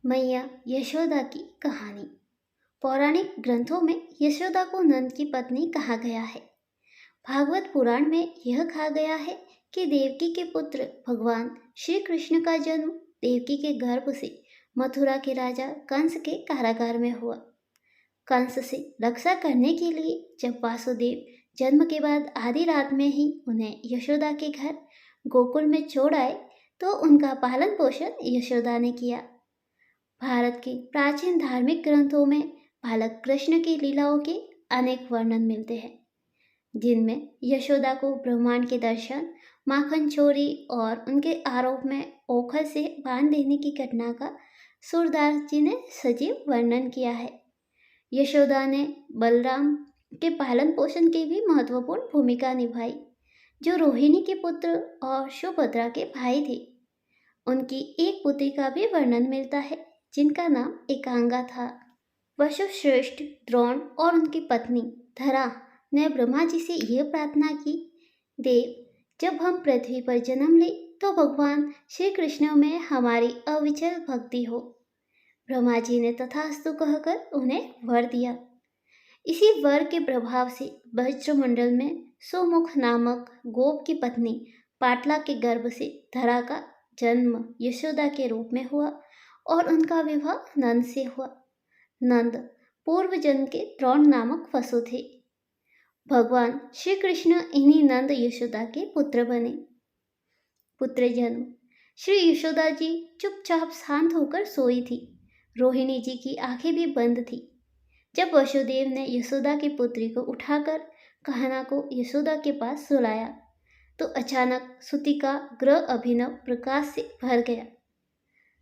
मैया यशोदा की कहानी। पौराणिक ग्रंथों में यशोदा को नंद की पत्नी कहा गया है। भागवत पुराण में यह कहा गया है कि देवकी के पुत्र भगवान श्री कृष्ण का जन्म देवकी के गर्भ से मथुरा के राजा कंस के कारागार में हुआ। कंस से रक्षा करने के लिए जब वासुदेव जन्म के बाद आधी रात में ही उन्हें यशोदा के घर गोकुल में छोड़ आए तो उनका पालन पोषण यशोदा ने किया। भारत के प्राचीन धार्मिक ग्रंथों में बालक कृष्ण की लीलाओं के अनेक वर्णन मिलते हैं, जिनमें यशोदा को ब्रह्मांड के दर्शन, माखन चोरी और उनके आरोप में ओखल से बांध देने की घटना का सूरदास जी ने सजीव वर्णन किया है। यशोदा ने बलराम के पालन पोषण की भी महत्वपूर्ण भूमिका निभाई, जो रोहिणी के पुत्र और सुभद्रा के भाई थे। उनकी एक पुत्री का भी वर्णन मिलता है, जिनका नाम एकांगा था। वसुश्रेष्ठ, द्रोण और उनकी पत्नी धरा ने ब्रह्मा जी से यह प्रार्थना की, देव, जब हम पृथ्वी पर जन्म ले तो भगवान श्री कृष्ण में हमारी अविचल भक्ति हो। ब्रह्मा जी ने तथास्तु कहकर उन्हें वर दिया। इसी वर के प्रभाव से वज्रमंडल में सुमुख नामक गोप की पत्नी पाटला के गर्भ से धरा का जन्म यशोदा के रूप में हुआ और उनका विवाह नंद से हुआ। नंद पूर्व जन्म के द्रोण नामक वसु थे। भगवान श्री कृष्ण इन्हीं नंद यशोदा के पुत्र बने। पुत्र जन्म। श्री यशोदा जी चुपचाप शांत होकर सोई थी। रोहिणी जी की आंखें भी बंद थी। जब वसुदेव ने यशोदा की पुत्री को उठाकर कहना को यशोदा के पास सुलाया तो अचानक सुति का ग्रह अभिनव प्रकाश से भर गया।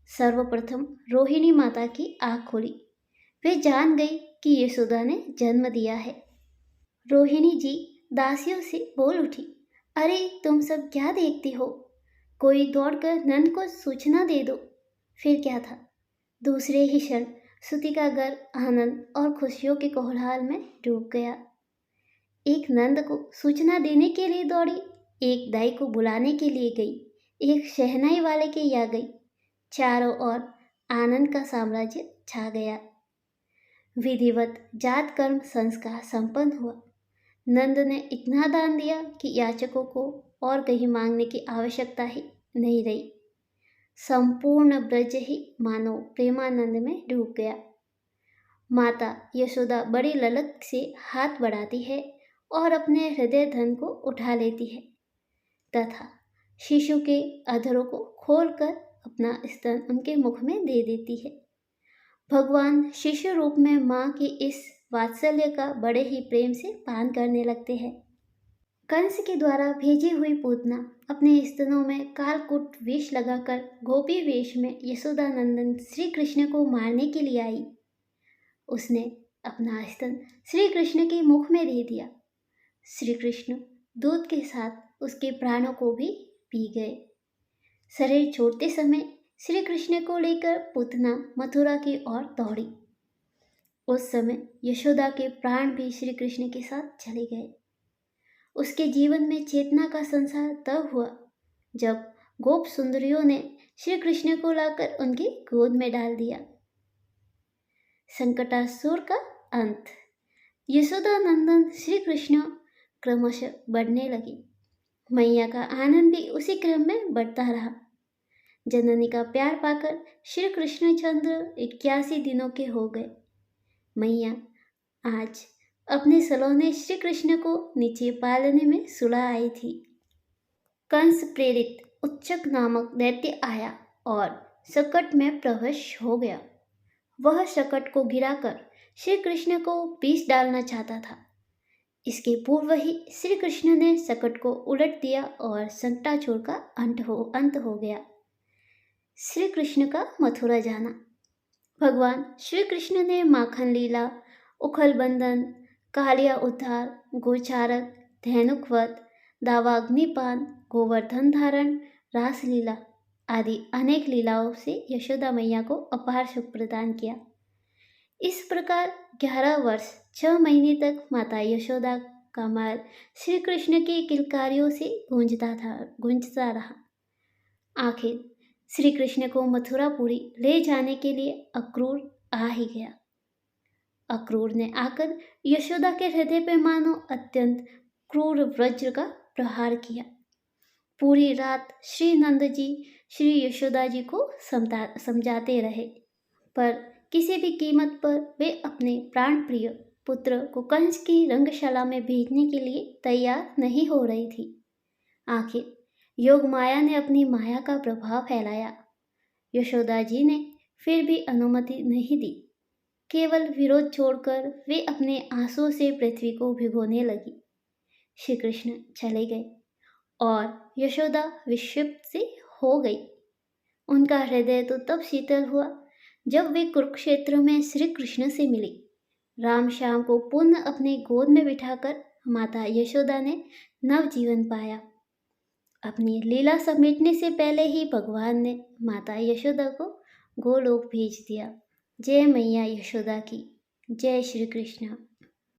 सर्वप्रथम रोहिणी माता की आँख खुली। वे जान गई कि यशोदा ने जन्म दिया है। रोहिणी जी दासियों से बोल उठी, अरे तुम सब क्या देखती हो? कोई दौड़कर नंद को सूचना दे दो। फिर क्या था, दूसरे ही क्षण सुति का घर आनंद और खुशियों के कोलाहल में डूब गया। एक नंद को सूचना देने के लिए दौड़ी, एक दाई को बुलाने के लिए गई, एक शहनाई वाले के यहाँ गई। चारों ओर आनंद का साम्राज्य छा गया। विधिवत जात कर्म संस्कार संपन्न हुआ। नंद ने इतना दान दिया कि याचकों को और कहीं मांगने की आवश्यकता ही नहीं रही। संपूर्ण ब्रज ही मानो प्रेमानंद में डूब गया। माता यशोदा बड़ी ललक से हाथ बढ़ाती है और अपने हृदय धन को उठा लेती है तथा शिशु के अधरों को खोलकर अपना स्तन उनके मुख में दे देती है। भगवान शिशु रूप में माँ की इस वात्सल्य का बड़े ही प्रेम से पान करने लगते हैं। कंस के द्वारा भेजी हुई पूतना अपने स्तनों में कालकूट विष लगाकर गोपी वेश में यशोदा नंदन श्री कृष्ण को मारने के लिए आई। उसने अपना स्तन श्री कृष्ण के मुख में दे दिया। श्री कृष्ण दूध के साथ उसके प्राणों को भी पी गए। शरीर छोड़ते समय श्री कृष्ण को लेकर पूतना मथुरा की ओर दौड़ी। उस समय यशोदा के प्राण भी श्री कृष्ण के साथ चले गए। उसके जीवन में चेतना का संसार तब हुआ जब गोप सुंदरियों ने श्री कृष्ण को लाकर उनकी गोद में डाल दिया। संकटासुर का अंत। यशोदा नंदन श्री कृष्ण क्रमशः बढ़ने लगे। मैया का आनंद भी उसी क्रम में बढ़ता रहा। जननी का प्यार पाकर श्री कृष्णचंद्र 81 दिनों के हो गए। मैया आज अपने सलोने श्री कृष्ण को नीचे पालने में सुला आई थी। कंस प्रेरित उच्चक नामक दैत्य आया और सकट में प्रवेश हो गया। वह सकट को गिराकर श्री कृष्ण को पीस डालना चाहता था। इसके पूर्व ही श्री कृष्ण ने सकट को उलट दिया और संकटासुर का अंत हो गया। श्री कृष्ण का मथुरा जाना। भगवान श्री कृष्ण ने माखन लीला, उखल बंधन, कालिया उद्धार, गोचारक, धैनुकवध, दावाग्निपान, गोवर्धन धारण, रासलीला आदि अनेक लीलाओं से यशोदा मैया को अपार सुख प्रदान किया। इस प्रकार 11 वर्ष 6 महीने तक माता यशोदा का माल श्री कृष्ण के किलकारियों से गूंजता रहा। आखिर श्री कृष्ण को मथुरापुरी ले जाने के लिए अक्रूर आ ही गया। अक्रूर ने आकर यशोदा के हृदय पर मानो अत्यंत क्रूर वज्र का प्रहार किया। पूरी रात श्री नंद जी श्री यशोदा जी को समझाते रहे, पर किसी भी कीमत पर वे अपने प्राण प्रिय पुत्र को कंस की रंगशाला में भेजने के लिए तैयार नहीं हो रही थी। आखिर योग माया ने अपनी माया का प्रभाव फैलाया। यशोदा जी ने फिर भी अनुमति नहीं दी। केवल विरोध छोड़कर वे अपने आंसुओं से पृथ्वी को भिगोने लगी। श्री कृष्ण चले गए और यशोदा विक्षिप्त सी हो गई। उनका हृदय तो तब शीतल हुआ जब वे कुरुक्षेत्र में श्री कृष्ण से मिली। राम श्याम को पुनः अपने गोद में बिठाकर माता यशोदा ने नवजीवन पाया। अपनी लीला समेटने से पहले ही भगवान ने माता यशोदा को गोलोक भेज दिया। जय मैया यशोदा की, जय श्री कृष्ण।